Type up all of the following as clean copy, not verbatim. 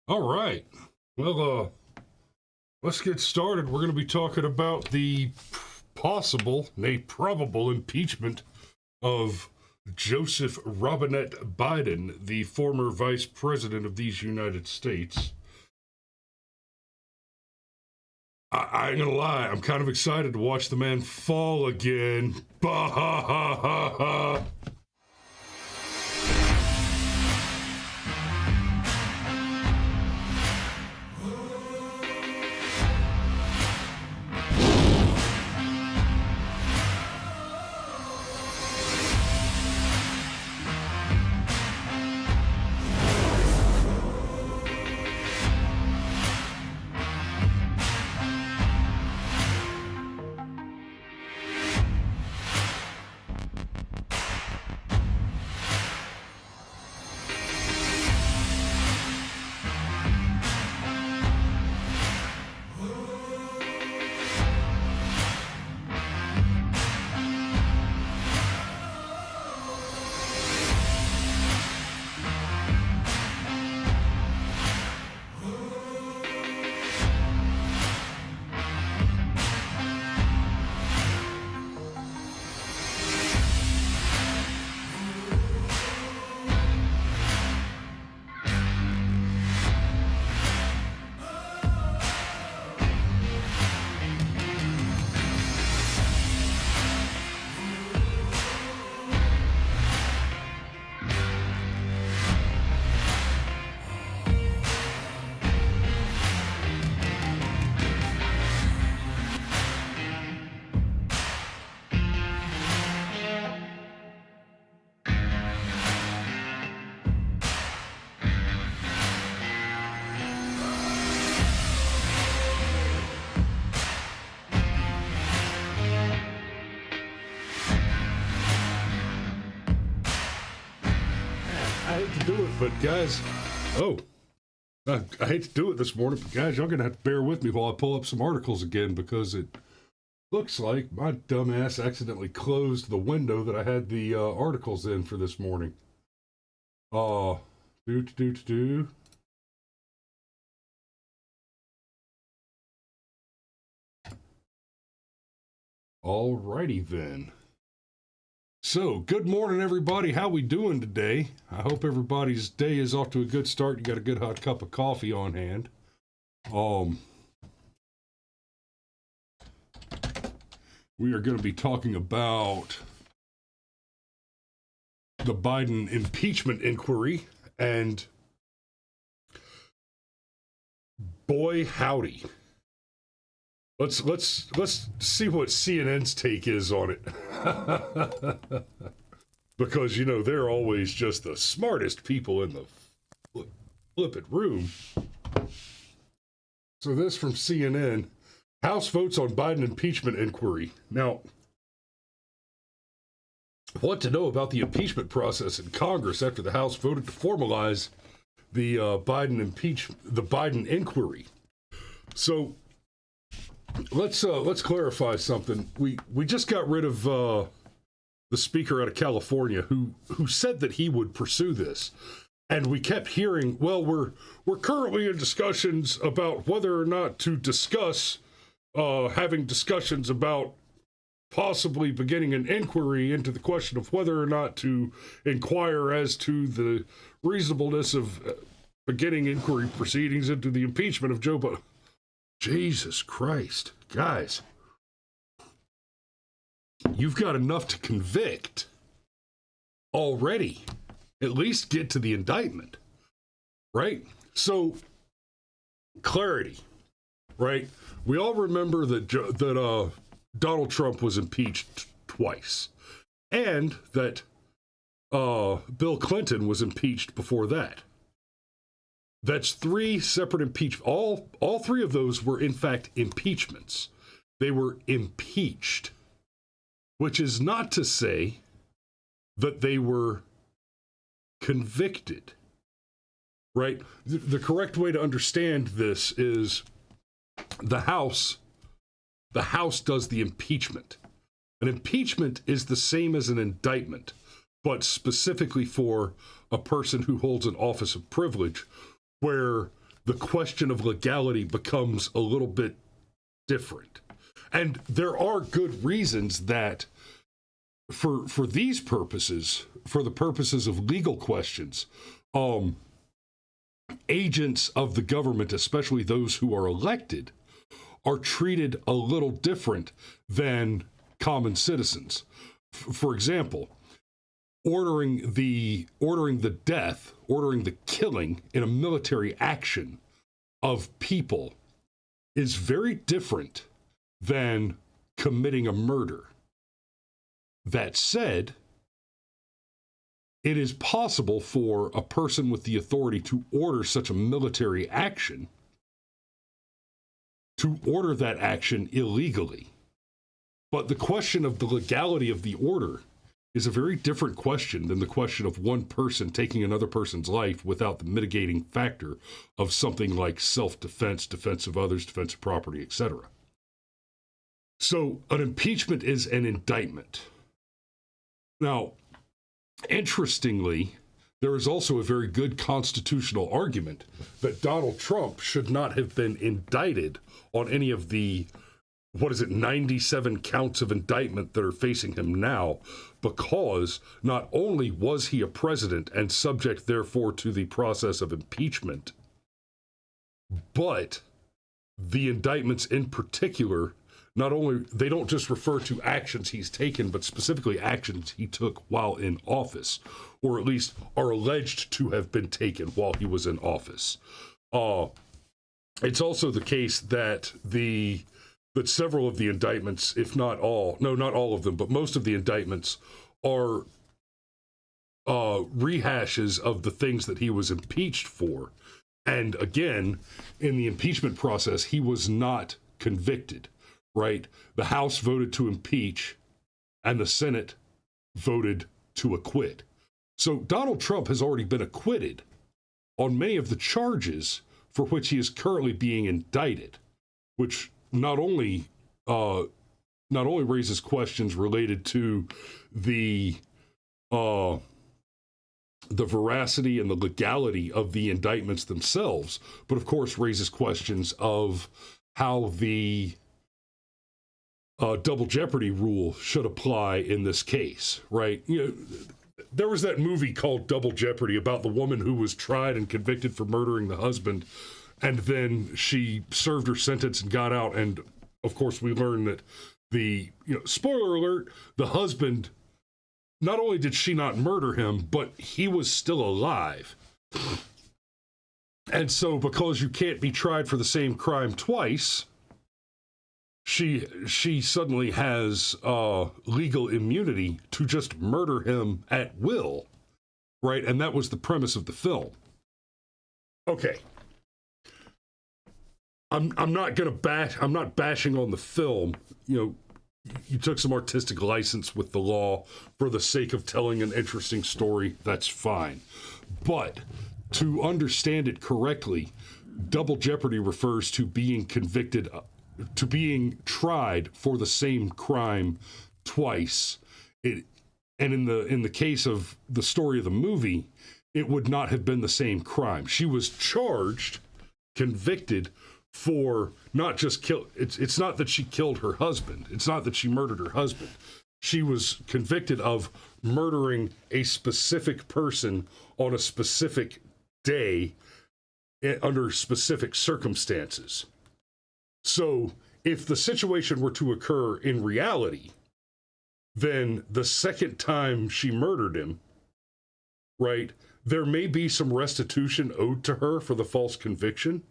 All right. Well, let's get started. We're going to be talking about the possible, nay, probable impeachment of Joseph Robinette Biden, the former vice president of these United States. I ain't gonna lie, I'm kind of excited to watch the man fall again. Bah ha ha ha ha. I hate to do it, but guys, I hate to do it this morning, but guys, y'all gonna have to bear with me while I pull up some articles again because it looks like my dumbass accidentally closed the window that I had the articles in for this morning. Do. Alrighty then. So, good morning, everybody. How we doing today? I hope everybody's day is off to a good start. You got a good hot cup of coffee on hand. We are going to be talking about the Biden Impeachment Inquiry, and boy howdy. Let's see what CNN's take is on it. Because, you know, they're always just the smartest people in the flippin' room. So this from CNN, House votes on Biden impeachment inquiry. Now, what to know about the impeachment process in Congress after the House voted to formalize the Biden inquiry. So let's clarify something. We just got rid of the speaker out of California who said that he would pursue this, and we kept hearing, well, we're currently in discussions about whether or not to discuss having discussions about possibly beginning an inquiry into the question of whether or not to inquire as to the reasonableness of beginning inquiry proceedings into the impeachment of Joe Biden. Jesus Christ, guys. You've got enough to convict already. At least get to the indictment, right? So, clarity, right? We all remember that Donald Trump was impeached twice, and that Bill Clinton was impeached before that. That's three separate impeachments. All three of those were, in fact, impeachments. They were impeached, which is not to say that they were convicted, right? The correct way to understand this is the House does the impeachment. An impeachment is the same as an indictment, but specifically for a person who holds an office of privilege, where the question of legality becomes a little bit different. And there are good reasons that for these purposes, for the purposes of legal questions, agents of the government, especially those who are elected, are treated a little different than common citizens. For example, ordering the killing in a military action of people is very different than committing a murder. That said, it is possible for a person with the authority to order such a military action to order that action illegally. But the question of the legality of the order is a very different question than the question of one person taking another person's life without the mitigating factor of something like self-defense, defense of others, defense of property, etc. So an impeachment is an indictment. Now, interestingly, there is also a very good constitutional argument that Donald Trump should not have been indicted on any of the 97 counts of indictment that are facing him now, because not only was he a president and subject, therefore, to the process of impeachment, but the indictments in particular, not only, they don't just refer to actions he's taken, but specifically actions he took while in office, or at least are alleged to have been taken while he was in office. It's also the case that several of the indictments, if not all, no, not all of them, but most of the indictments are rehashes of the things that he was impeached for. And again, in the impeachment process, he was not convicted, right? The House voted to impeach and the Senate voted to acquit. So Donald Trump has already been acquitted on many of the charges for which he is currently being indicted, which not only raises questions related to the veracity and the legality of the indictments themselves, but of course raises questions of how the double jeopardy rule should apply in this case, right? You know, there was that movie called Double Jeopardy about the woman who was tried and convicted for murdering the husband, and then she served her sentence and got out. And of course, we learned that spoiler alert, the husband, not only did she not murder him, but he was still alive. And so because you can't be tried for the same crime twice, she suddenly has legal immunity to just murder him at will, right? And that was the premise of the film. Okay. I'm not bashing on the film. You know, you took some artistic license with the law for the sake of telling an interesting story. That's fine. But to understand it correctly, double jeopardy refers to being convicted, to being tried for the same crime twice. And in the case of the story of the movie, it would not have been the same crime. She was charged, convicted for not just kill. It's not that she killed her husband. It's not that she murdered her husband. She was convicted of murdering a specific person on a specific day under specific circumstances. So if the situation were to occur in reality, then the second time she murdered him, right, there may be some restitution owed to her for the false conviction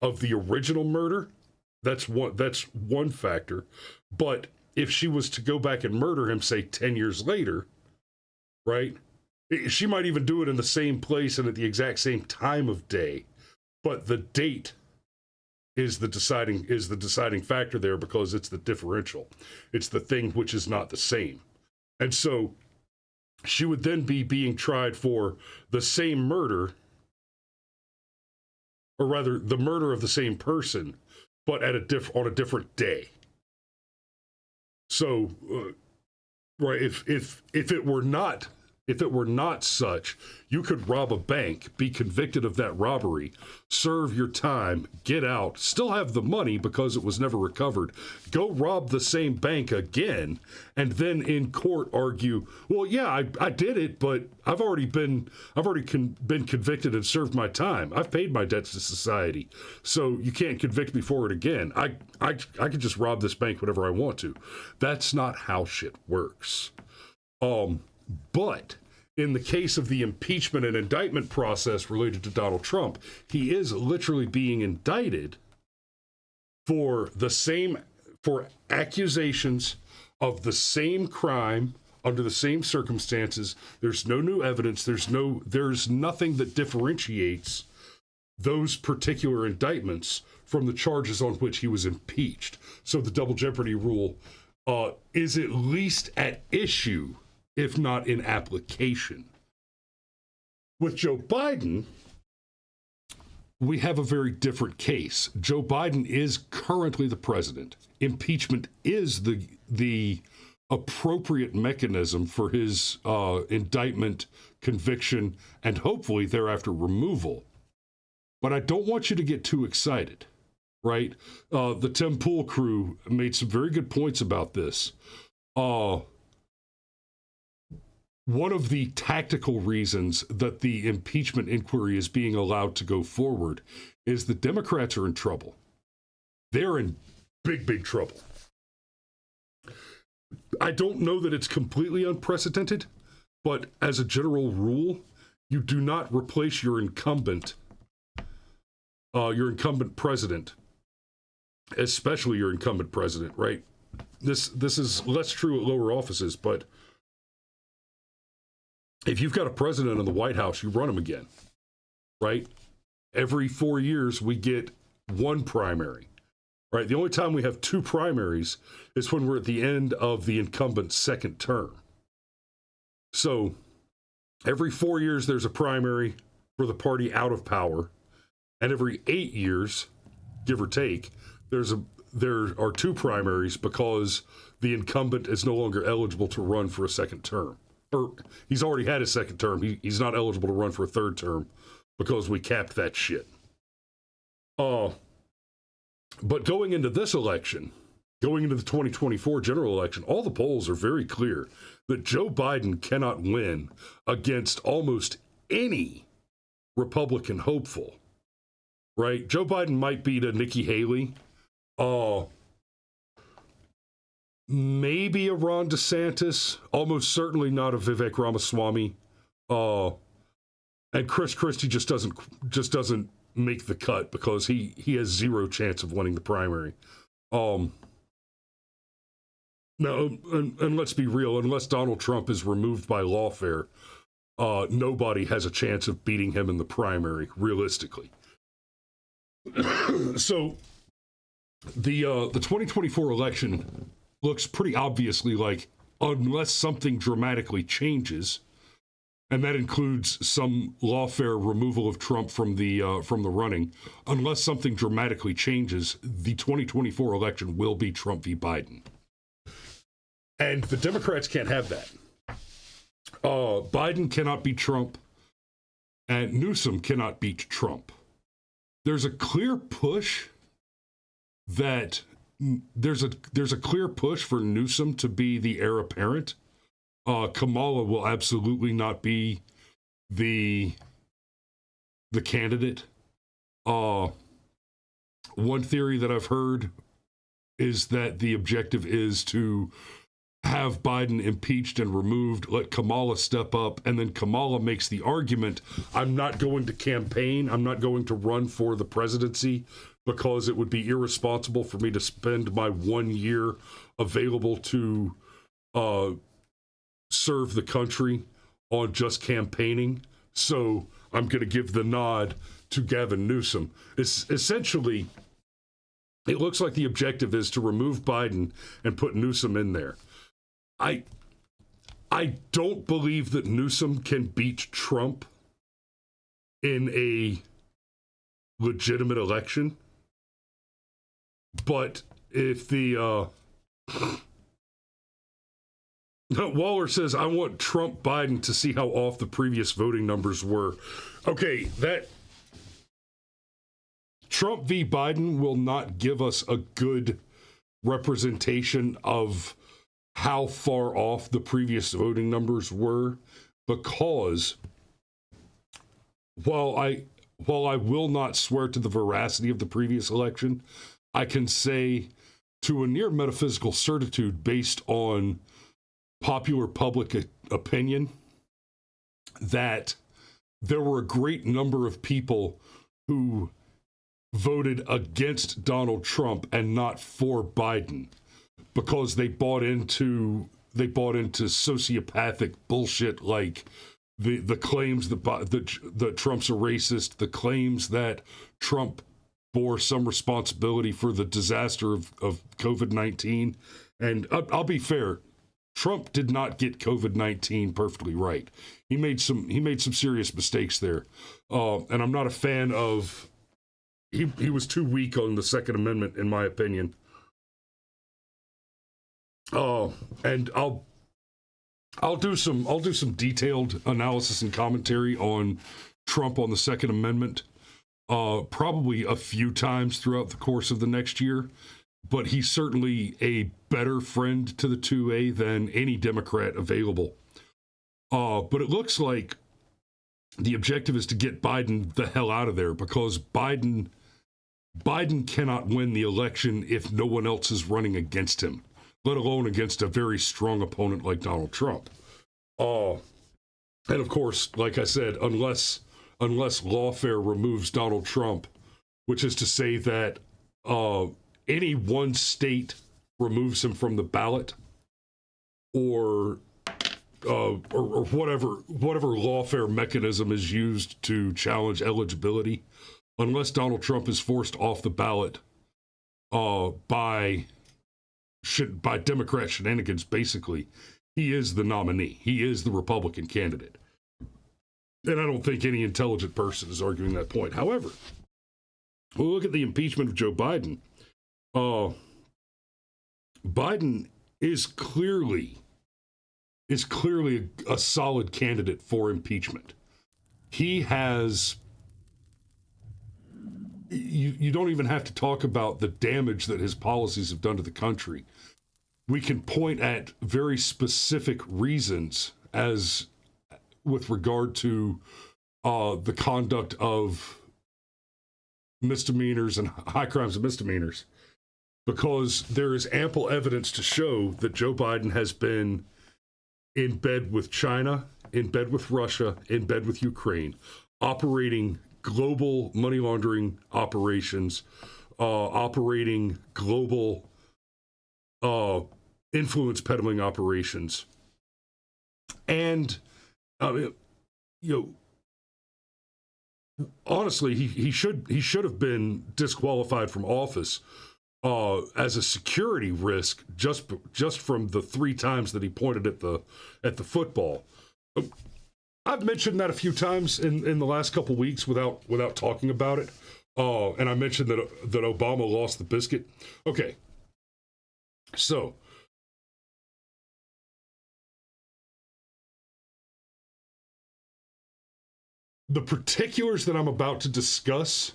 of the original murder. That's one factor. But if she was to go back and murder him, say 10 years later, right, she might even do it in the same place and at the exact same time of day, but the date is the deciding factor there, because it's the differential. It's the thing which is not the same. And so she would then be being tried for the same murder, or rather the murder of the same person, but on a different day. So, right, if it were not if it were not such, you could rob a bank, be convicted of that robbery, serve your time, get out, still have the money because it was never recovered, go rob the same bank again, and then in court argue, well, yeah, I did it, but I've already been convicted and served my time. I've paid my debts to society, so you can't convict me for it again. I could just rob this bank whenever I want to. That's not how shit works. But in the case of the impeachment and indictment process related to Donald Trump, he is literally being indicted for accusations of the same crime under the same circumstances. There's no new evidence. There's nothing that differentiates those particular indictments from the charges on which he was impeached. So the double jeopardy rule is at least at issue, if not in application. With Joe Biden, we have a very different case. Joe Biden is currently the president. Impeachment is the appropriate mechanism for his indictment, conviction, and hopefully thereafter removal. But I don't want you to get too excited, right? The Tim Pool crew made some very good points about this. One of the tactical reasons that the impeachment inquiry is being allowed to go forward is the Democrats are in trouble. They're in big, big trouble. I don't know that it's completely unprecedented, but as a general rule, you do not replace your incumbent president, especially your incumbent president, right? This is less true at lower offices, but if you've got a president in the White House, you run him again, right? Every 4 years, we get one primary, right? The only time we have two primaries is when we're at the end of the incumbent's second term. So every 4 years, there's a primary for the party out of power. And every 8 years, give or take, there are two primaries because the incumbent is no longer eligible to run for a second term. Or he's already had his second term. He's not eligible to run for a third term because we capped that shit. But going into this election, going into the 2024 general election, all the polls are very clear that Joe Biden cannot win against almost any Republican hopeful, right? Joe Biden might beat a Nikki Haley, maybe a Ron DeSantis, almost certainly not a Vivek Ramaswamy, and Chris Christie just doesn't make the cut because he has zero chance of winning the primary. Now, and let's be real, unless Donald Trump is removed by lawfare, nobody has a chance of beating him in the primary, realistically. So the 2024 election looks pretty obviously like, unless something dramatically changes, and that includes some lawfare removal of Trump from the running, unless something dramatically changes, the 2024 election will be Trump v. Biden. And the Democrats can't have that. Biden cannot beat Trump, and Newsom cannot beat Trump. There's a clear push that there's a clear push for Newsom to be the heir apparent. Kamala will absolutely not be the candidate. One theory that I've heard is that the objective is to have Biden impeached and removed, let Kamala step up, and then Kamala makes the argument, I'm not going to campaign, I'm not going to run for the presidency because it would be irresponsible for me to spend my 1 year available to serve the country on just campaigning. So I'm going to give the nod to Gavin Newsom. It's essentially, it looks like the objective is to remove Biden and put Newsom in there. I don't believe that Newsom can beat Trump in a legitimate election. But if the Waller says, I want Trump Biden to see how off the previous voting numbers were. Okay, that Trump v. Biden will not give us a good representation of how far off the previous voting numbers were, because while I will not swear to the veracity of the previous election, I can say to a near metaphysical certitude based on popular public opinion that there were a great number of people who voted against Donald Trump and not for Biden because they bought into sociopathic bullshit like the claims that Trump's a racist, the claims that Trump bore some responsibility for the disaster of COVID-19. And I'll be fair, Trump did not get COVID-19 perfectly right. He made some serious mistakes there. And I'm not a fan of, he was too weak on the Second Amendment, in my opinion. And I'll do some detailed analysis and commentary on Trump on the Second Amendment, probably a few times throughout the course of the next year. But he's certainly a better friend to the 2A than any Democrat available. But it looks like the objective is to get Biden the hell out of there, because Biden cannot win the election if no one else is running against him, let alone against a very strong opponent like Donald Trump. And of course, like I said, unless lawfare removes Donald Trump, which is to say that any one state removes him from the ballot, or whatever lawfare mechanism is used to challenge eligibility, unless Donald Trump is forced off the ballot by Democrat shenanigans, basically, he is the nominee. He is the Republican candidate. And I don't think any intelligent person is arguing that point. However, we'll look at the impeachment of Joe Biden. Biden is clearly a solid candidate for impeachment. He has, you don't even have to talk about the damage that his policies have done to the country. We can point at very specific reasons as with regard to the conduct of misdemeanors and high crimes and misdemeanors, because there is ample evidence to show that Joe Biden has been in bed with China, in bed with Russia, in bed with Ukraine, operating global money laundering operations, operating global influence peddling operations. And, honestly, he should have been disqualified from office as a security risk just from the 3 times that he pointed at the football. I've mentioned that a few times in the last couple weeks without talking about it. And I mentioned that Obama lost the biscuit. Okay, so the particulars that I'm about to discuss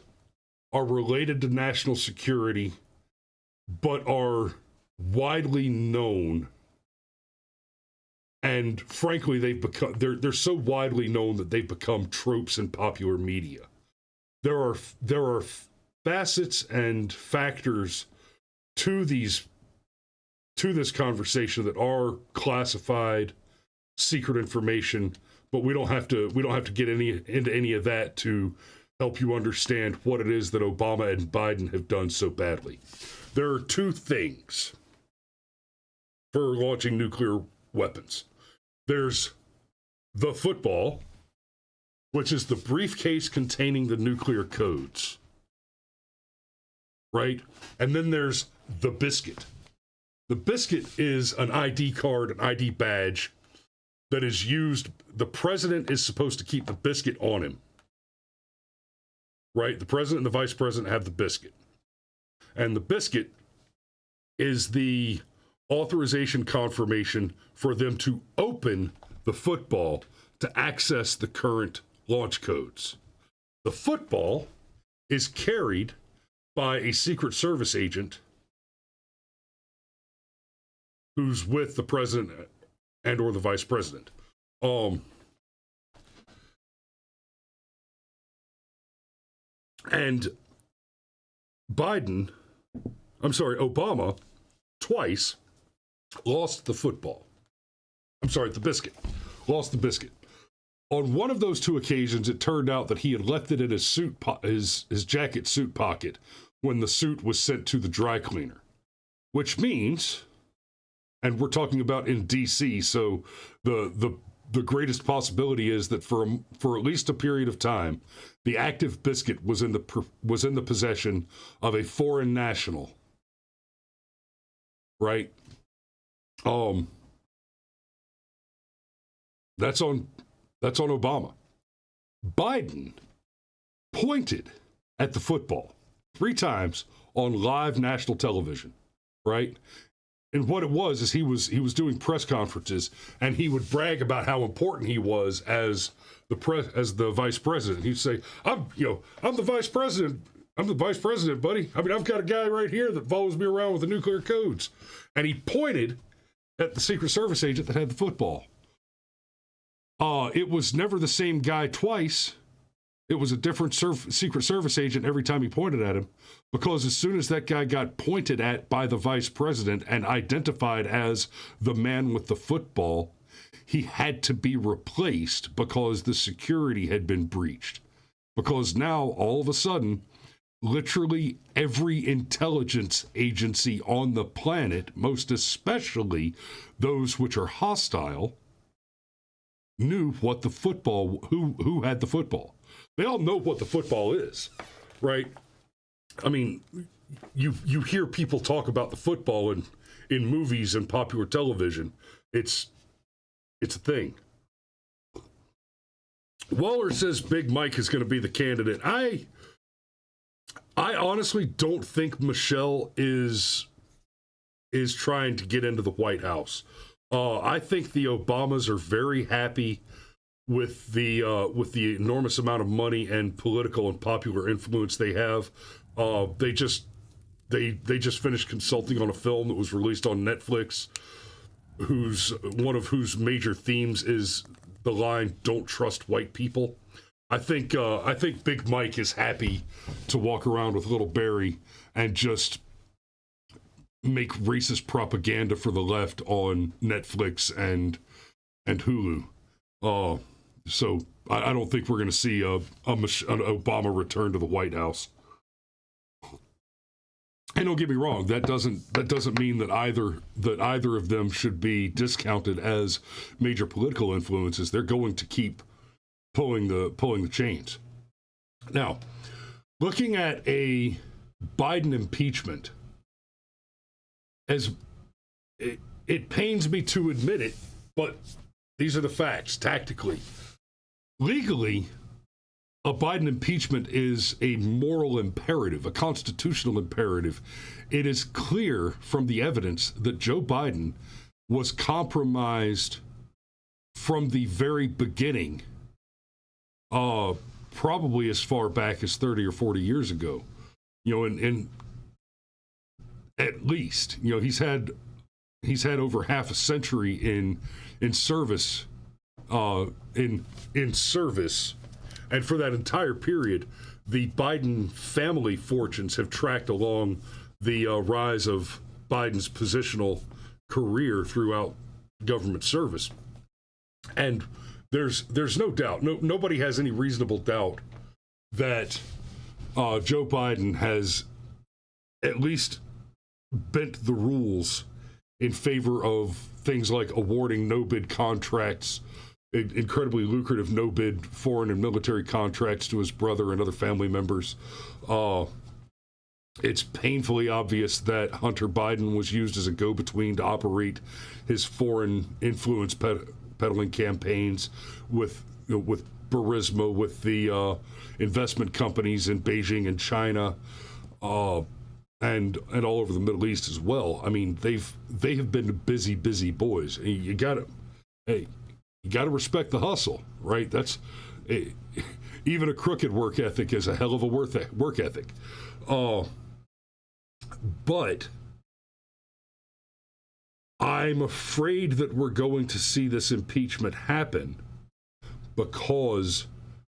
are related to national security, but are widely known. And frankly, they're so widely known that they've become tropes in popular media. There are facets and factors to this conversation that are classified, secret information, but we don't have to get into any of that to help you understand what it is that Obama and Biden have done so badly. There are 2 things for launching nuclear weapons. There's the football, which is the briefcase containing the nuclear codes, right? And then there's the biscuit. The biscuit is an ID card, an ID badge that is used. The president is supposed to keep the biscuit on him, right? The president and the vice president have the biscuit. And the biscuit is the authorization confirmation for them to open the football to access the current launch codes. The football is carried by a Secret Service agent who's with the president and or the vice president. And Obama twice lost the football. The biscuit. Lost the biscuit. On one of those two occasions, it turned out that he had left it in his jacket suit pocket when the suit was sent to the dry cleaner, which means, and we're talking about in D.C., so the greatest possibility is that for at least a period of time, the active biscuit was in the possession of a foreign national, right? That's on Obama. Biden pointed at the football 3 times on live national television, right? And what it was is he was doing press conferences, and he would brag about how important he was as the vice president. He'd say, I'm the vice president. I'm the vice president, buddy. I mean, I've got a guy right here that follows me around with the nuclear codes." And he pointed at the Secret Service agent that had the football. It was never the same guy twice. It was a different Secret Service agent every time he pointed at him, because as soon as that guy got pointed at by the vice president and identified as the man with the football, he had to be replaced because the security had been breached. Because now, all of a sudden, literally every intelligence agency on the planet, most especially those which are hostile, knew what the football, who had the football. They all know what the football is, right? I mean, you hear people talk about the football in movies and popular television. It's a thing. Waller says Big Mike is going to be the candidate. I honestly don't think Michelle is trying to get into the White House. I think the Obamas are very happy with the enormous amount of money and political and popular influence they have. They just finished consulting on a film that was released on Netflix, one of whose major themes is the line "Don't trust white people." I think Big Mike is happy to walk around with little Barry and just make racist propaganda for the left on Netflix and Hulu. So I don't think we're going to see an Obama return to the White House. And don't get me wrong, that doesn't mean that either of them should be discounted as major political influences. They're going to keep pulling the chains. Now, looking at a Biden impeachment, as it pains me to admit it, but these are the facts tactically. Legally, a Biden impeachment is a moral imperative, a constitutional imperative. It is clear from the evidence that Joe Biden was compromised from the very beginning, probably as far back as 30 or 40 years ago. And at least, he's had over half a century in service, in service. And for that entire period, the Biden family fortunes have tracked along the rise of Biden's positional career throughout government service. And there's no doubt, nobody has any reasonable doubt that Joe Biden has at least bent the rules in favor of things like awarding no-bid contracts, incredibly lucrative no-bid foreign and military contracts to his brother and other family members. It's painfully obvious that Hunter Biden was used as a go-between to operate his foreign influence peddling campaigns with Burisma, with the investment companies in Beijing and China. and all over the Middle East as well. I mean, they have been busy boys. You gotta respect the hustle, right? That's even a crooked work ethic is a hell of a work ethic. But I'm afraid that we're going to see this impeachment happen because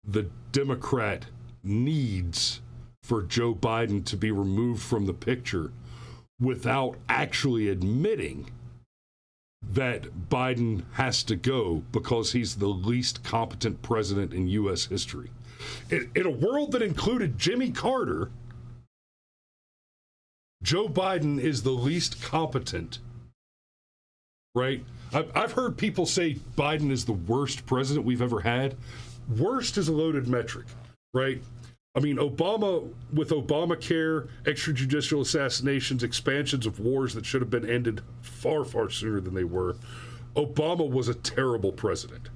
the Democrat needs for Joe Biden to be removed from the picture without actually admitting that Biden has to go because he's the least competent president in U.S. history. In a world that included Jimmy Carter, Joe Biden is the least competent, right? I've heard people say Biden is the worst president we've ever had. Worst is a loaded metric, right? I mean, Obama, with Obamacare, extrajudicial assassinations, expansions of wars that should have been ended far, far sooner than they were, Obama was a terrible president.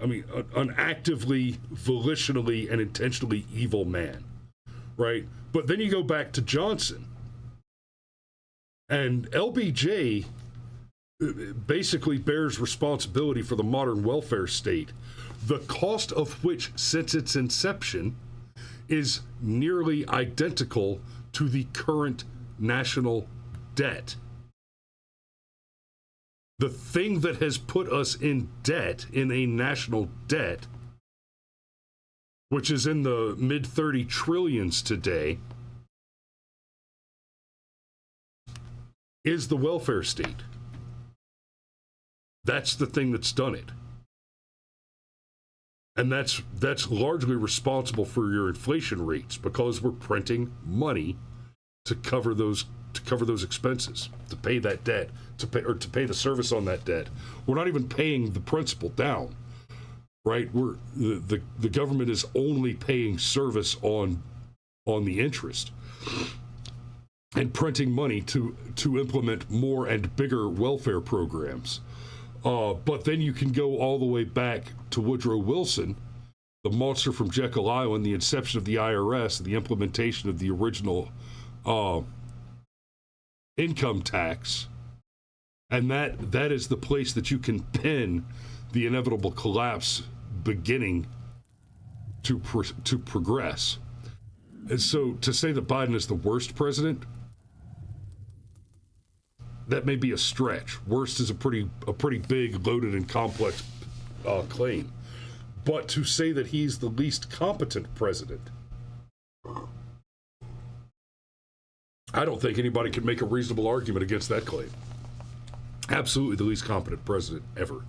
I mean, an actively, volitionally, and intentionally evil man, right? But then you go back to Johnson, and LBJ basically bears responsibility for the modern welfare state, the cost of which, since its inception, is nearly identical to the current national debt. The thing that has put us in debt, in a national debt, which is in the mid-30 trillions today, is the welfare state. That's the thing that's done it. And that's largely responsible for your inflation rates, because we're printing money to cover those expenses, to pay that debt, to pay the service on that debt. We're not even paying the principal down, right? The government is only paying service on the interest and printing money to implement more and bigger welfare programs. But then you can go all the way back to Woodrow Wilson, the monster from Jekyll Island, the inception of the IRS, the implementation of the original income tax. And that is the place that you can pin the inevitable collapse beginning to progress. And so to say that Biden is the worst president, that may be a stretch. Worst is a pretty big, loaded, and complex claim. But to say that he's the least competent president, I don't think anybody can make a reasonable argument against that claim. Absolutely the least competent president ever.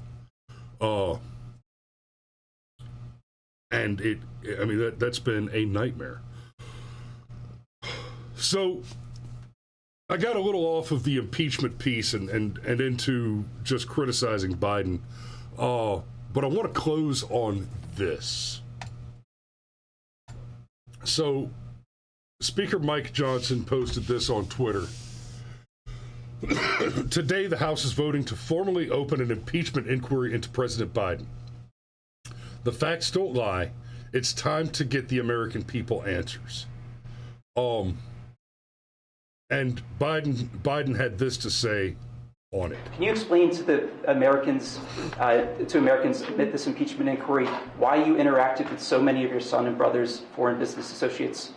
And that's been a nightmare. So I got a little off of the impeachment piece and into just criticizing Biden. But I want to close on this. So Speaker Mike Johnson posted this on Twitter. Today, the House is voting to formally open an impeachment inquiry into President Biden. The facts don't lie. It's time to get the American people answers. And Biden had this to say on it. Can you explain to the Americans, amid this impeachment inquiry, why you interacted with so many of your son and brother's foreign business associates?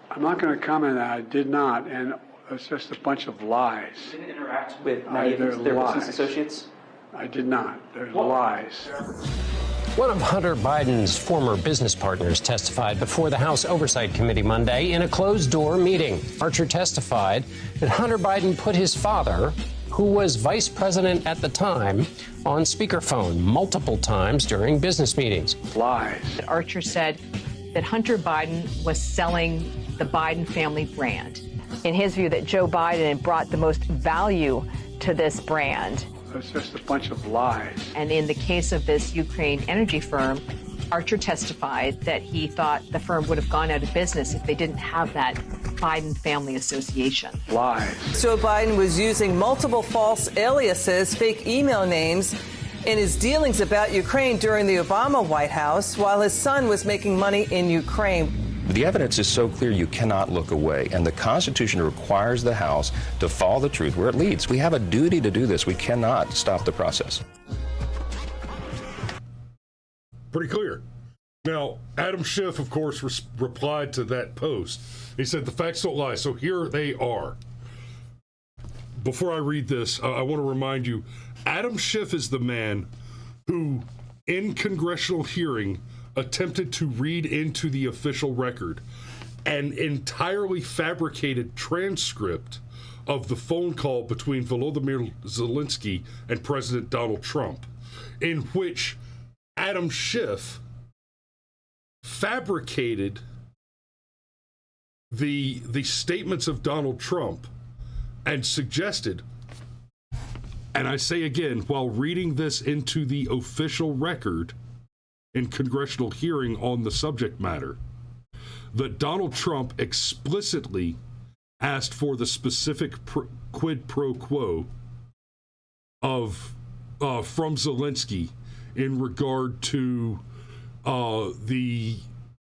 I'm not going to comment on that. I did not, and it's just a bunch of lies. You didn't interact with many of their business associates? I did not. There's lies. One of Hunter Biden's former business partners testified before the House Oversight Committee Monday in a closed-door meeting. Archer testified that Hunter Biden put his father, who was vice president at the time, on speakerphone multiple times during business meetings. Lies. Archer said that Hunter Biden was selling the Biden family brand. In his view, that Joe Biden brought the most value to this brand. It's just a bunch of lies. And in the case of this Ukraine energy firm, Archer testified that he thought the firm would have gone out of business if they didn't have that Biden family association. Lies. Joe Biden was using multiple false aliases, fake email names, in his dealings about Ukraine during the Obama White House, while his son was making money in Ukraine. The evidence is so clear you cannot look away, and the Constitution requires the House to follow the truth where it leads. We have a duty to do this. We cannot stop the process. Pretty clear. Now, Adam Schiff, of course, replied to that post. He said, the facts don't lie. So here they are. Before I read this, I want to remind you, Adam Schiff is the man who, in congressional hearing, attempted to read into the official record an entirely fabricated transcript of the phone call between Volodymyr Zelensky and President Donald Trump, in which Adam Schiff fabricated the statements of Donald Trump and suggested, and I say again, while reading this into the official record in congressional hearing on the subject matter, that Donald Trump explicitly asked for the specific quid pro quo of from Zelensky in regard to the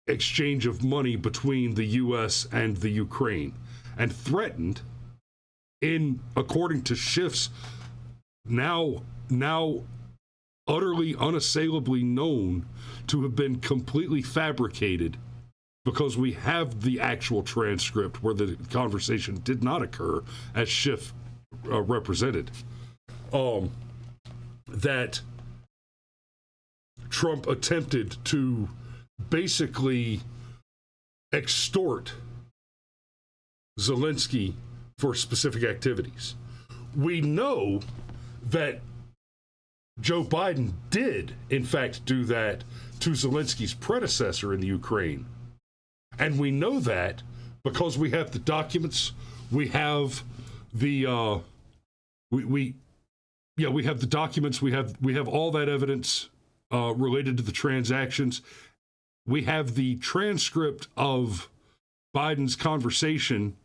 exchange of money between the U.S. and the Ukraine, and threatened, according to Schiff's now utterly unassailably known to have been completely fabricated, because we have the actual transcript where the conversation did not occur, as Schiff represented, that Trump attempted to basically extort Zelensky for specific activities. We know that Joe Biden did, in fact, do that to Zelensky's predecessor in the Ukraine. And we know that because we have the documents, we have the we have the documents, we have all that evidence related to the transactions. We have the transcript of Biden's conversation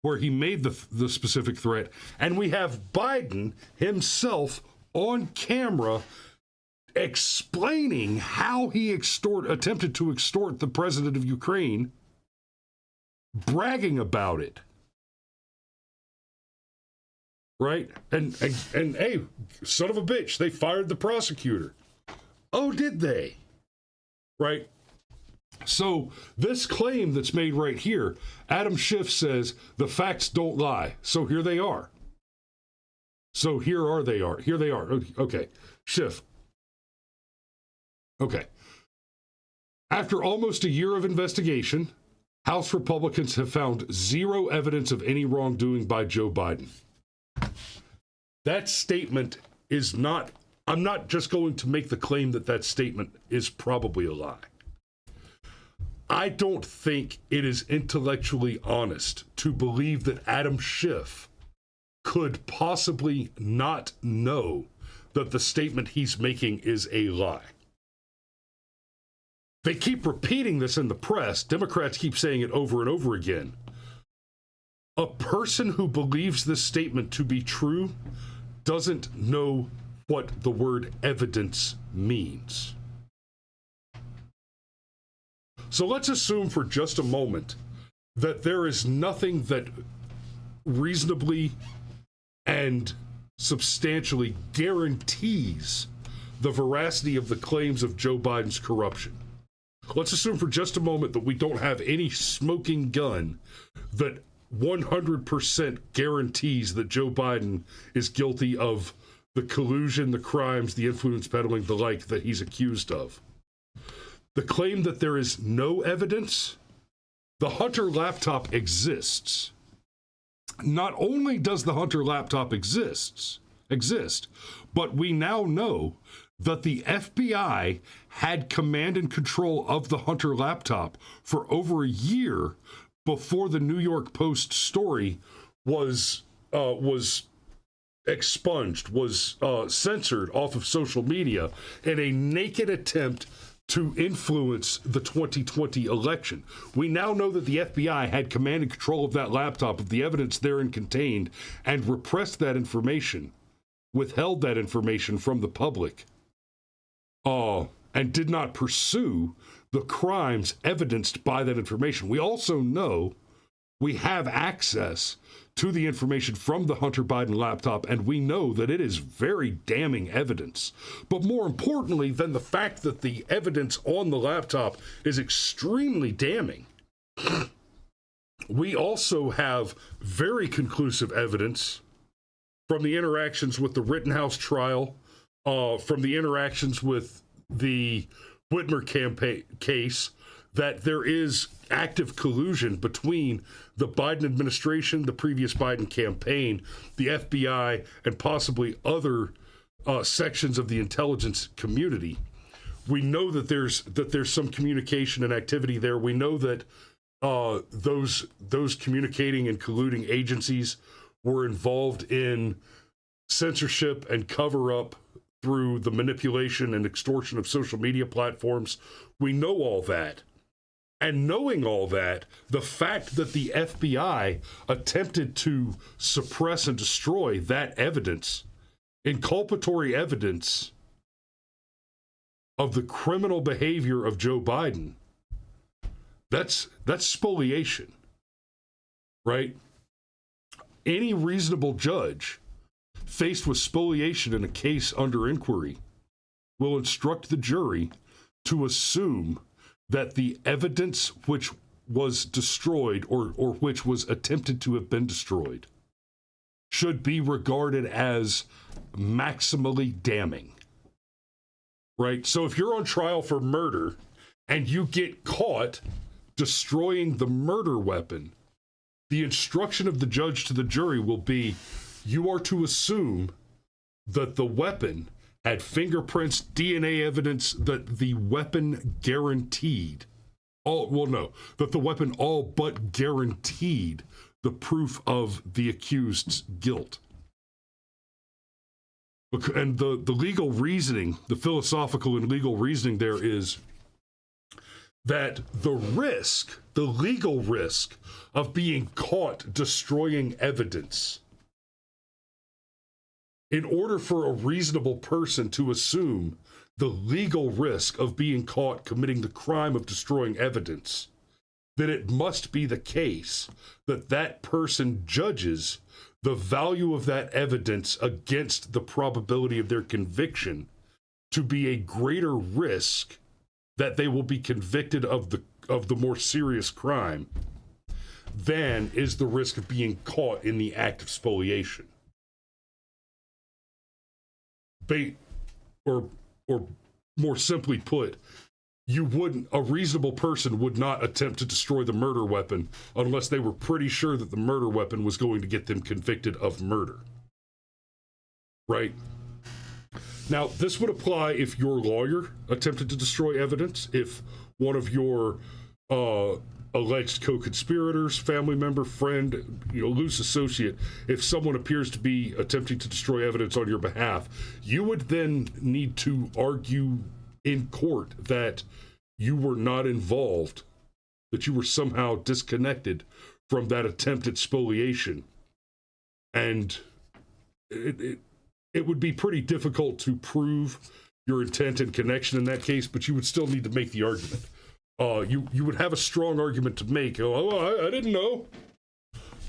where he made the specific threat, and we have Biden himself on camera explaining how he attempted to extort the president of Ukraine, bragging about it. Right? And hey, son of a bitch, they fired the prosecutor. Oh, did they? Right? So this claim that's made right here, Adam Schiff says the facts don't lie. So here they are. So here they are. Okay. Schiff. Okay. After almost a year of investigation, House Republicans have found zero evidence of any wrongdoing by Joe Biden. That statement is not, I'm not just going to make the claim that statement is probably a lie. I don't think it is intellectually honest to believe that Adam Schiff could possibly not know that the statement he's making is a lie. They keep repeating this in the press. Democrats keep saying it over and over again. A person who believes this statement to be true doesn't know what the word evidence means. So let's assume for just a moment that there is nothing that reasonably and substantially guarantees the veracity of the claims of Joe Biden's corruption. Let's assume for just a moment that we don't have any smoking gun that 100% guarantees that Joe Biden is guilty of the collusion, the crimes, the influence peddling, the like that he's accused of. The claim that there is no evidence, the Hunter laptop exists. Not only does the Hunter laptop exist, but we now know that the FBI had command and control of the Hunter laptop for over a year before the New York Post story was expunged, was censored off of social media in a naked attempt to influence the 2020 election. We now know that the FBI had command and control of that laptop, of the evidence therein contained, and repressed that information, withheld that information from the public and did not pursue the crimes evidenced by that information. We also know we have access to the information from the Hunter Biden laptop, and we know that it is very damning evidence. But more importantly than the fact that the evidence on the laptop is extremely damning, we also have very conclusive evidence from the interactions with the Rittenhouse trial, from the interactions with the Whitmer campaign case, that there is active collusion between the Biden administration, the previous Biden campaign, the FBI, and possibly other sections of the intelligence community. We know that there's some communication and activity there. We know that those communicating and colluding agencies were involved in censorship and cover-up through the manipulation and extortion of social media platforms. We know all that. And knowing all that, the fact that the FBI attempted to suppress and destroy that evidence, inculpatory evidence of the criminal behavior of Joe Biden, that's spoliation, right? Any reasonable judge faced with spoliation in a case under inquiry will instruct the jury to assume that the evidence which was destroyed or which was attempted to have been destroyed should be regarded as maximally damning, right? So if you're on trial for murder and you get caught destroying the murder weapon, the instruction of the judge to the jury will be, you are to assume that the weapon had fingerprints, DNA evidence, that the weapon guaranteed, that the weapon all but guaranteed the proof of the accused's guilt. And the legal reasoning, the philosophical and legal reasoning there is that the legal risk of being caught destroying evidence, in order for a reasonable person to assume the legal risk of being caught committing the crime of destroying evidence, then it must be the case that that person judges the value of that evidence against the probability of their conviction to be a greater risk that they will be convicted of the more serious crime than is the risk of being caught in the act of spoliation. Or more simply put, a reasonable person would not attempt to destroy the murder weapon unless they were pretty sure that the murder weapon was going to get them convicted of murder. Right? Now, this would apply if your lawyer attempted to destroy evidence, if one of your alleged co-conspirators, family member, friend, loose associate, if someone appears to be attempting to destroy evidence on your behalf, you would then need to argue in court that you were not involved, that you were somehow disconnected from that attempted spoliation. And it would be pretty difficult to prove your intent and connection in that case, but you would still need to make the argument. You would have a strong argument to make. I didn't know.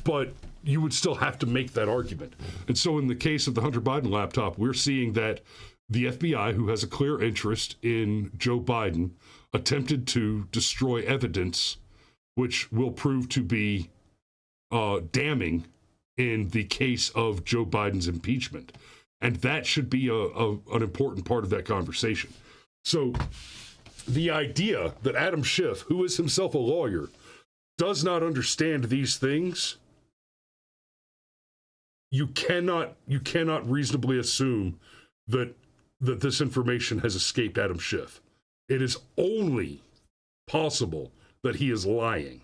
But you would still have to make that argument. And so in the case of the Hunter Biden laptop, we're seeing that the FBI, who has a clear interest in Joe Biden, attempted to destroy evidence which will prove to be damning in the case of Joe Biden's impeachment. And that should be an important part of that conversation. So the idea that Adam Schiff, who is himself a lawyer, does not understand these things, you cannot reasonably assume that this information has escaped Adam Schiff. It is only possible that he is lying.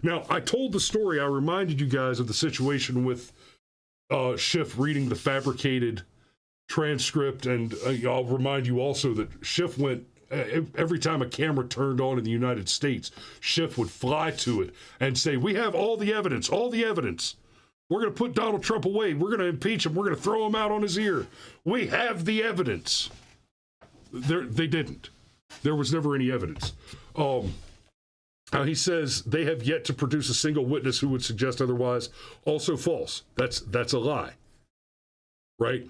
Now, I told the story, I reminded you guys of the situation with Schiff reading the fabricated transcript, and I'll remind you also that Schiff went, every time a camera turned on in the United States, Schiff would fly to it and say, we have all the evidence. We're going to put Donald Trump away. We're going to impeach him. We're going to throw him out on his ear. We have the evidence. They didn't. There was never any evidence. He says they have yet to produce a single witness who would suggest otherwise. Also false. That's a lie. Right?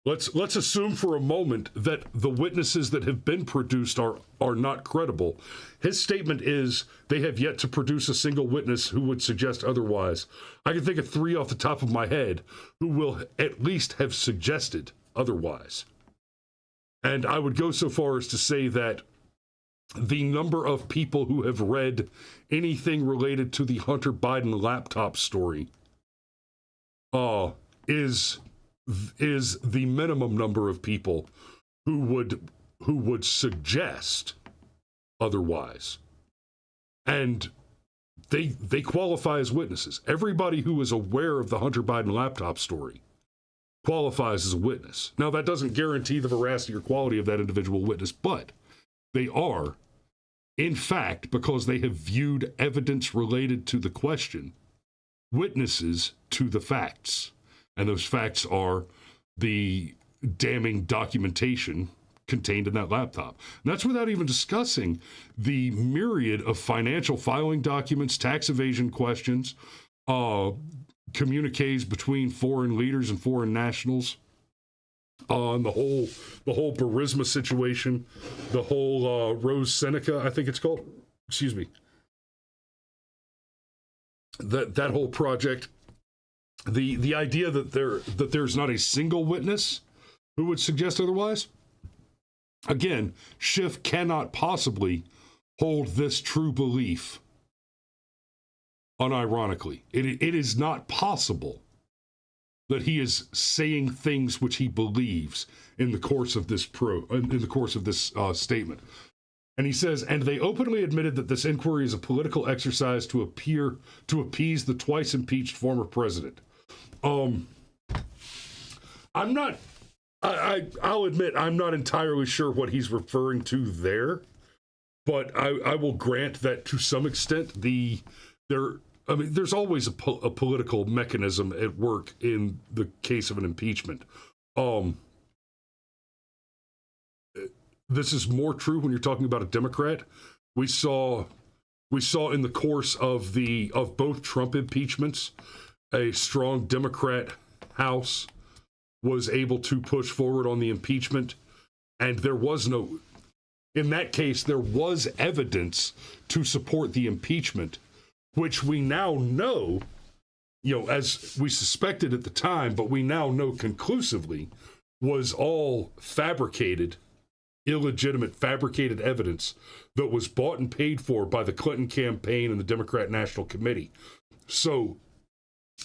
Let's assume for a moment that the witnesses that have been produced are not credible. His statement is they have yet to produce a single witness who would suggest otherwise. I can think of 3 off the top of my head who will at least have suggested otherwise. And I would go so far as to say that the number of people who have read anything related to the Hunter Biden laptop story is the minimum number of people who would suggest otherwise. And they qualify as witnesses. Everybody who is aware of the Hunter Biden laptop story qualifies as a witness. Now, that doesn't guarantee the veracity or quality of that individual witness, but they are, in fact, because they have viewed evidence related to the question, witnesses to the facts. And those facts are the damning documentation contained in that laptop. And that's without even discussing the myriad of financial filing documents, tax evasion questions, communiques between foreign leaders and foreign nationals, on the whole Burisma situation, the whole Rose Seneca, I think it's called. Excuse me. That whole project. The idea that there's not a single witness who would suggest otherwise. Again, Schiff cannot possibly hold this true belief unironically. It is not possible that he is saying things which he believes in the course of this statement. And he says, and they openly admitted that this inquiry is a political exercise to appease the twice impeached former president. I'll admit I'm not entirely sure what he's referring to there, but I will grant that to some extent there's always a political mechanism at work in the case of an impeachment. This is more true when you're talking about a Democrat. We saw in the course of both Trump impeachments, a strong Democrat House was able to push forward on the impeachment, and in that case, there was evidence to support the impeachment, which we now know, as we suspected at the time, but we now know conclusively was all fabricated, illegitimate, fabricated evidence that was bought and paid for by the Clinton campaign and the Democrat National Committee. So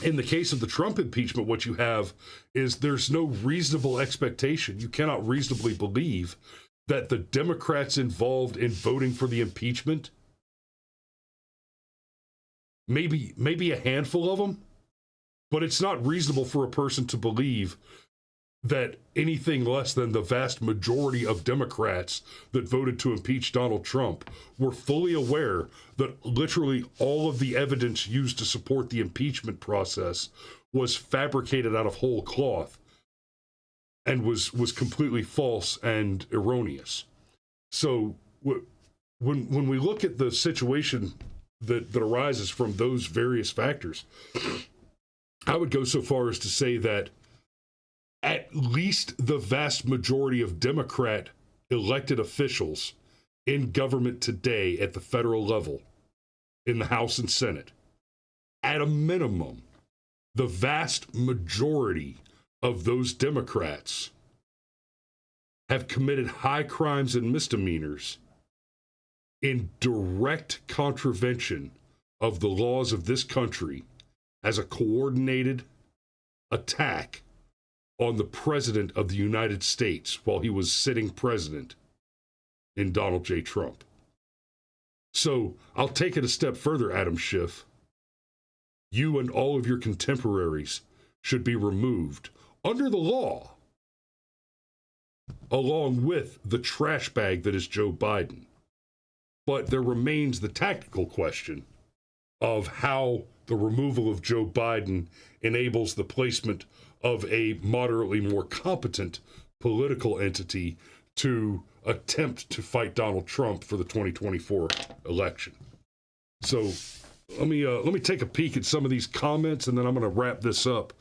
in the case of the Trump impeachment, what you have is there's no reasonable expectation. You cannot reasonably believe that the Democrats involved in voting for the impeachment, maybe a handful of them, but it's not reasonable for a person to believe that anything less than the vast majority of Democrats that voted to impeach Donald Trump were fully aware that literally all of the evidence used to support the impeachment process was fabricated out of whole cloth and was completely false and erroneous. So when we look at the situation that arises from those various factors, I would go so far as to say that at least the vast majority of Democrat elected officials in government today at the federal level, in the House and Senate, at a minimum, the vast majority of those Democrats have committed high crimes and misdemeanors in direct contravention of the laws of this country as a coordinated attack on the President of the United States while he was sitting president in Donald J. Trump. So I'll take it a step further, Adam Schiff. You and all of your contemporaries should be removed under the law, along with the trash bag that is Joe Biden. But there remains the tactical question of how the removal of Joe Biden enables the placement of a moderately more competent political entity to attempt to fight Donald Trump for the 2024 election. So let me take a peek at some of these comments, and then I'm going to wrap this up.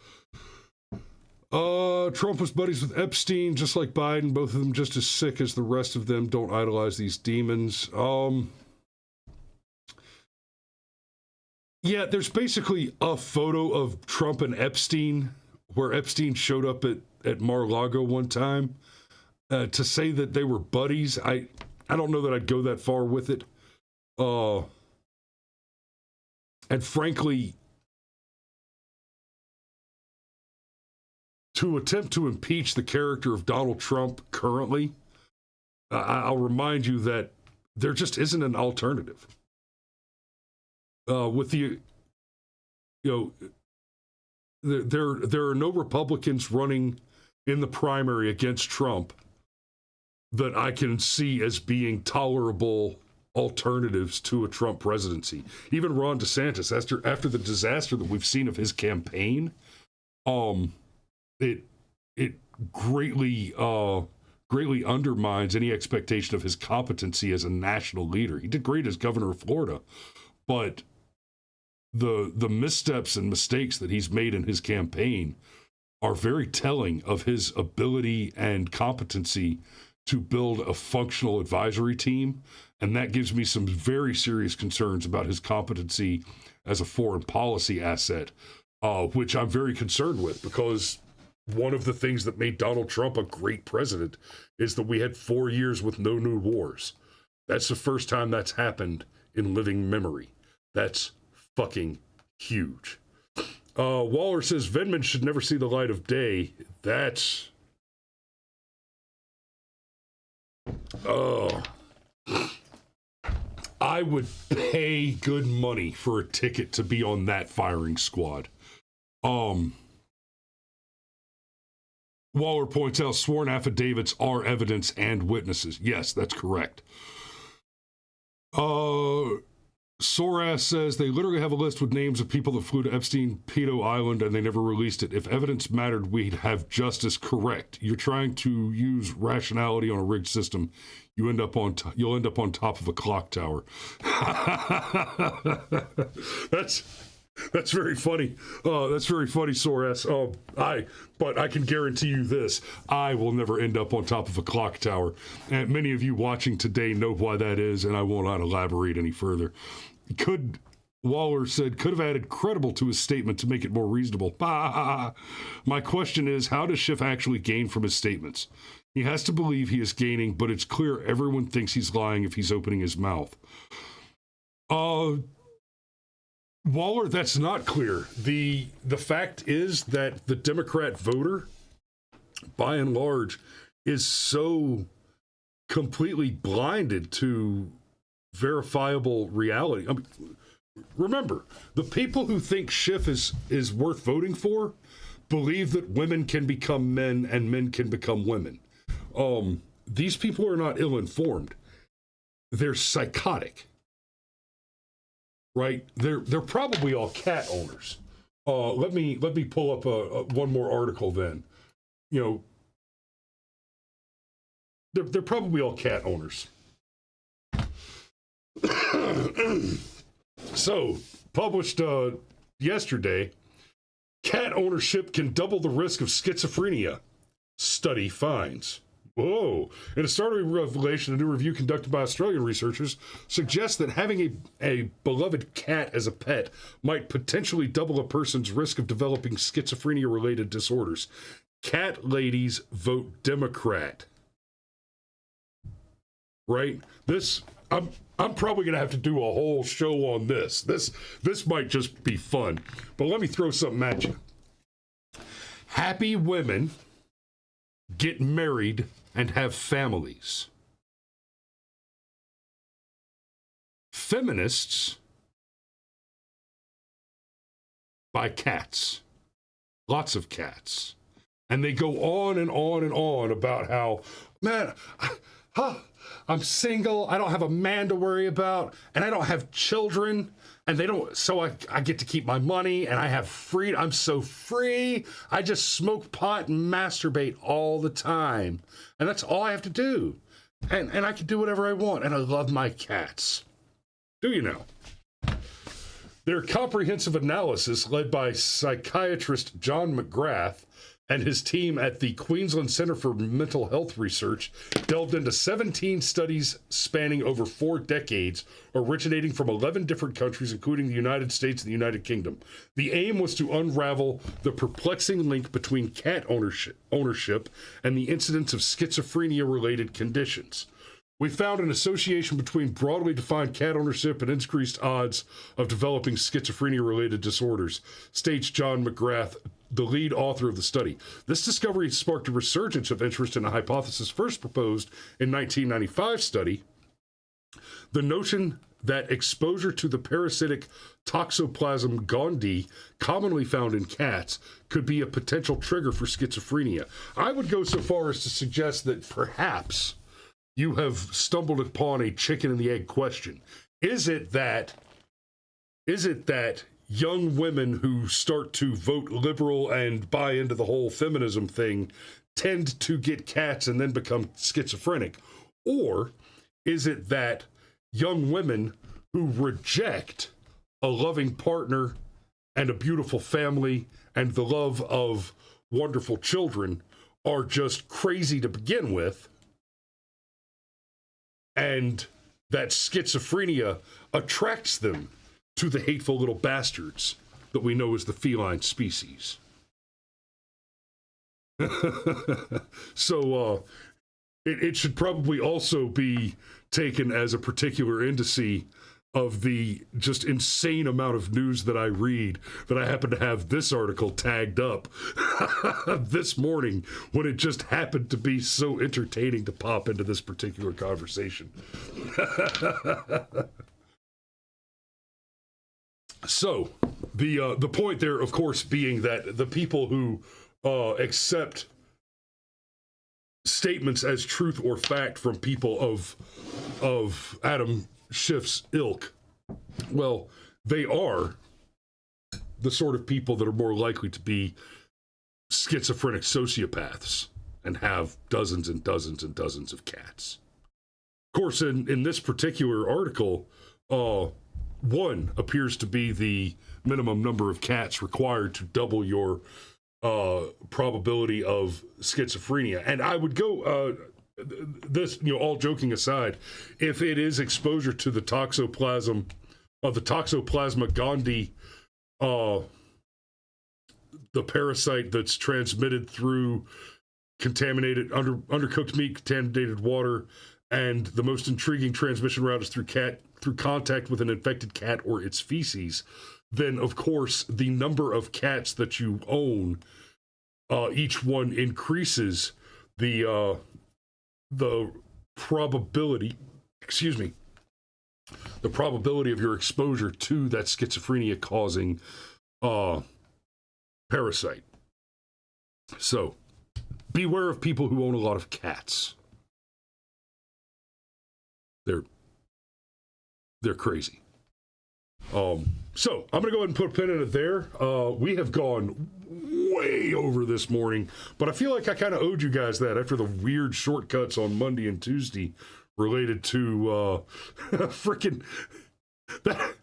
Trump was buddies with Epstein, just like Biden. Both of them just as sick as the rest of them. Don't idolize these demons. Yeah, there's basically a photo of Trump and Epstein, where Epstein showed up at Mar-a-Lago one time. To say that they were buddies, I don't know that I'd go that far with it. And frankly, to attempt to impeach the character of Donald Trump currently, I'll remind you that there just isn't an alternative. With the, there are no Republicans running in the primary against Trump that I can see as being tolerable alternatives to a Trump presidency. Even Ron DeSantis, after the disaster that we've seen of his campaign, it greatly undermines any expectation of his competency as a national leader. He did great as governor of Florida, but the missteps and mistakes that he's made in his campaign are very telling of his ability and competency to build a functional advisory team. And that gives me some very serious concerns about his competency as a foreign policy asset, which I'm very concerned with, because one of the things that made Donald Trump a great president is that we had 4 years with no new wars. That's the first time that's happened in living memory. That's fucking huge. Waller says Vindman should never see the light of day. That's... I would pay good money for a ticket to be on that firing squad. Waller points out sworn affidavits are evidence and witnesses. Yes, that's correct. Soras says they literally have a list with names of people that flew to Epstein Pedo Island and they never released it. If evidence mattered, we'd have justice. Correct. You're trying to use rationality on a rigged system. You'll end up on top of a clock tower. That's very funny. That's very funny, Soras. But I can guarantee you this: I will never end up on top of a clock tower. And many of you watching today know why that is, and I will not elaborate any further. Waller said, could have added credible to his statement to make it more reasonable. My question is, how does Schiff actually gain from his statements? He has to believe he is gaining, but it's clear everyone thinks he's lying if he's opening his mouth. Waller, that's not clear. The fact is that the Democrat voter, by and large, is so completely blinded to verifiable reality. I mean, remember, the people who think Schiff is worth voting for believe that women can become men and men can become women. These people are not ill-informed. They're psychotic. Right? They're probably all cat owners. Let me pull up one more article then. They're probably all cat owners. So, published yesterday, cat ownership can double the risk of schizophrenia. Study finds. Whoa. In a startling revelation, a new review conducted by Australian researchers suggests that having a beloved cat as a pet might potentially double a person's risk of developing schizophrenia-related disorders. Cat ladies vote Democrat. Right? I'm probably going to have to do a whole show on this. This might just be fun. But let me throw something at you. Happy women get married and have families. Feminists buy cats. Lots of cats. And they go on and on and on about how, man, I'm single, I don't have a man to worry about, and I don't have children, and they don't, so I get to keep my money, and I have freedom. I'm so free. I just smoke pot and masturbate all the time. And that's all I have to do. And I can do whatever I want, and I love my cats. Do you know? Their comprehensive analysis, led by psychiatrist John McGrath and his team at the Queensland Centre for Mental Health Research, delved into 17 studies spanning over 4 decades, originating from 11 different countries, including the United States and the United Kingdom. The aim was to unravel the perplexing link between cat ownership and the incidence of schizophrenia-related conditions. We found an association between broadly defined cat ownership and increased odds of developing schizophrenia-related disorders, states John McGrath, the lead author of the study. This discovery sparked a resurgence of interest in a hypothesis first proposed in 1995 study, the notion that exposure to the parasitic Toxoplasma gondii, commonly found in cats, could be a potential trigger for schizophrenia. I would go so far as to suggest that perhaps you have stumbled upon a chicken and the egg question. Is it that young women who start to vote liberal and buy into the whole feminism thing tend to get cats and then become schizophrenic? Or is it that young women who reject a loving partner and a beautiful family and the love of wonderful children are just crazy to begin with, and that schizophrenia attracts them to the hateful little bastards that we know as the feline species? So it should probably also be taken as a particular indice of the just insane amount of news that I read, that I happen to have this article tagged up this morning when it just happened to be so entertaining to pop into this particular conversation. So the point there, of course, being that the people who accept statements as truth or fact from people of Adam Schiff's ilk, well, they are the sort of people that are more likely to be schizophrenic sociopaths and have dozens and dozens and dozens of cats. Of course, in this particular article, 1 appears to be the minimum number of cats required to double your probability of schizophrenia. And I would go, this, all joking aside, if it is exposure to the Toxoplasma gondii, the parasite that's transmitted through contaminated, undercooked meat, contaminated water, and the most intriguing transmission route is through contact with an infected cat or its feces, then of course the number of cats that you own, each one increases the probability of your exposure to that schizophrenia causing parasite. So beware of people who own a lot of cats. They're crazy. So I'm going to go ahead and put a pin in it there. We have gone way over this morning, but I feel like I kind of owed you guys that after the weird shortcuts on Monday and Tuesday related to freaking that.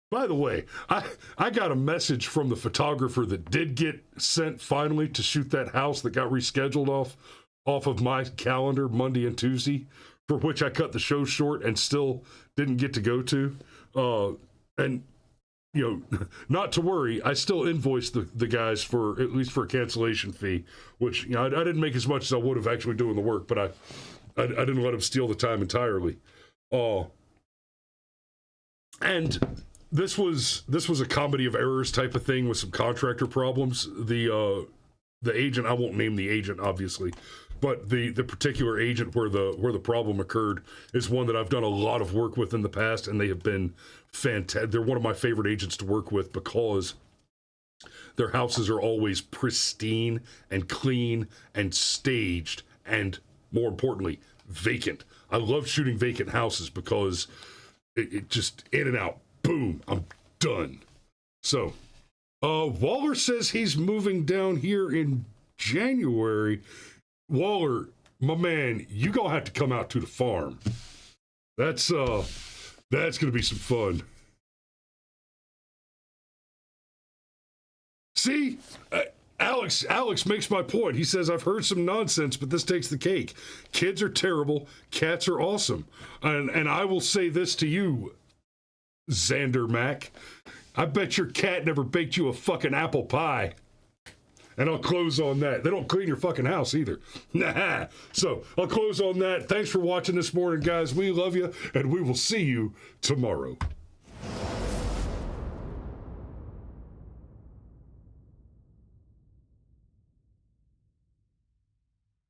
By the way, I got a message from the photographer that did get sent finally to shoot that house that got rescheduled off of my calendar Monday and Tuesday, for which I cut the show short and still didn't get to go to. And, not to worry, I still invoiced the guys for, at least for a cancellation fee, which, I didn't make as much as I would have actually doing the work, but I didn't let them steal the time entirely. And this was a comedy of errors type of thing with some contractor problems. The agent, I won't name the agent, obviously, but the particular agent where the problem occurred is one that I've done a lot of work with in the past, and they have been fantastic. They're one of my favorite agents to work with because their houses are always pristine and clean and staged and, more importantly, vacant. I love shooting vacant houses because it just in and out, boom, I'm done. So, Waller says he's moving down here in January. Waller, my man, you gonna have to come out to the farm. That's gonna be some fun. See, Alex makes my point. He says, I've heard some nonsense, but this takes the cake. Kids are terrible. Cats are awesome. And I will say this to you, Xander Mac. I bet your cat never baked you a fucking apple pie. And I'll close on that. They don't clean your fucking house either. So I'll close on that. Thanks for watching this morning, guys. We love you, and we will see you tomorrow.